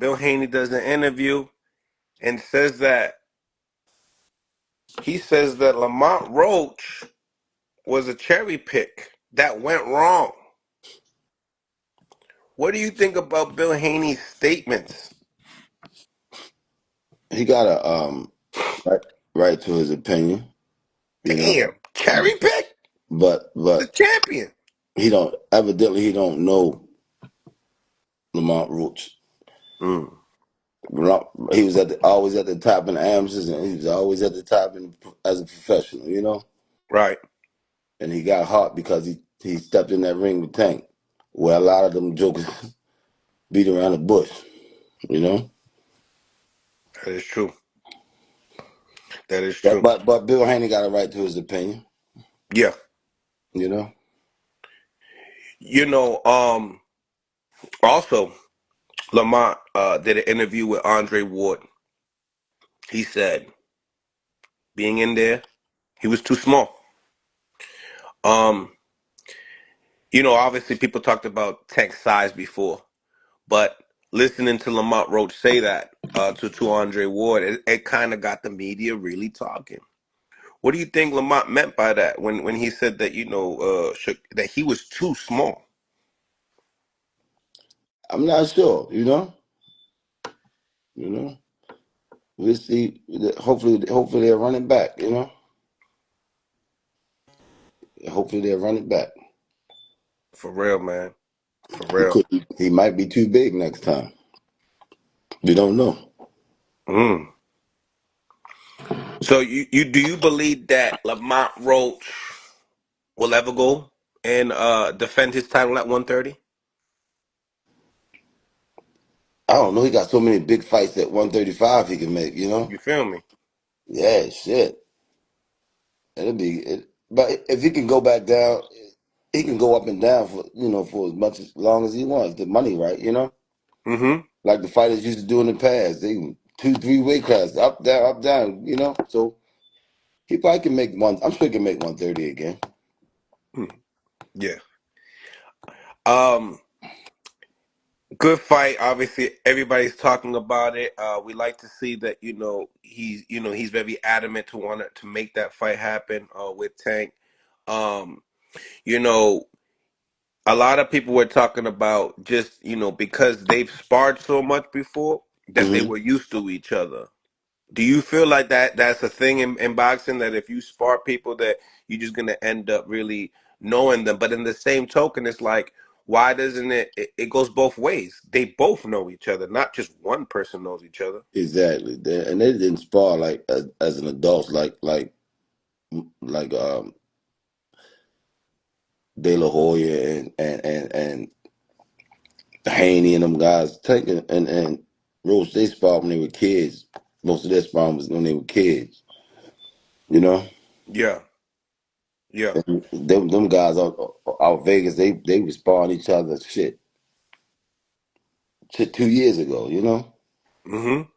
Bill Haney does an interview and says that Lamont Roach was a cherry pick that went wrong. What do you think about Bill Haney's statements? He got a right, right to his opinion, you know. Damn, cherry pick But the champion. he don't know Lamont Roach. Mm, He was always at the top in the amateurs, and he was always at the top as a professional, you know. right. And he got hot because he stepped in that ring with Tank, where a lot of them jokers beat around the bush, you know. That is true. That is But true. but but Bill Haney got a right to his opinion, Yeah. you know. You know, also Lamont did an interview with Andre Ward. He said being in there, he was too small. Um, obviously people talked about Tank's size before, but listening to Lamont Roach say that to Andre Ward, it kind of got the media really talking. What do you think Lamont meant by that when he said that that he was too small? I'm not sure, you know. You know, we'll see. Hopefully they're running back. You know, hopefully they're running back. For real, man. For He real. could. He might be too big next time. We don't know. Mm. So you do you believe that Lamont Roach will ever go and defend his title at 130? I don't know. He got so many big fights at 135 he can make. You know. You feel me? Yeah, shit. It'll be. But if he can go back down, he can go up and down for as much as long as he wants. The money, right? You know, Mm-hmm. like the fighters used to do in the past. They 2, 3 weight classes, up, down, up, down. You know, so he probably can make one. I'm sure he can make 130 again. Yeah. Um, Good fight. Obviously, everybody's talking about it. We like to see that he's very adamant to want to make that fight happen with Tank. Um, you know, a lot of people were talking about just because they've sparred so much before that they Hmm. were used to each other. Do you feel like that's a thing in boxing that if you spar people that you're just gonna end up really knowing them? But in the same token, it's like why doesn't it goes both ways? They both know each other, not just one person knows each other. Exactly. And they didn't spar like as an adult, like De La Hoya and Haney and them guys taking and Roach. They sparred when they were kids. Most of their sparring was when they were kids. You know, Yeah, yeah. and them guys out Vegas, they was sparring each other shit 2 years ago. You know, Mm-hmm.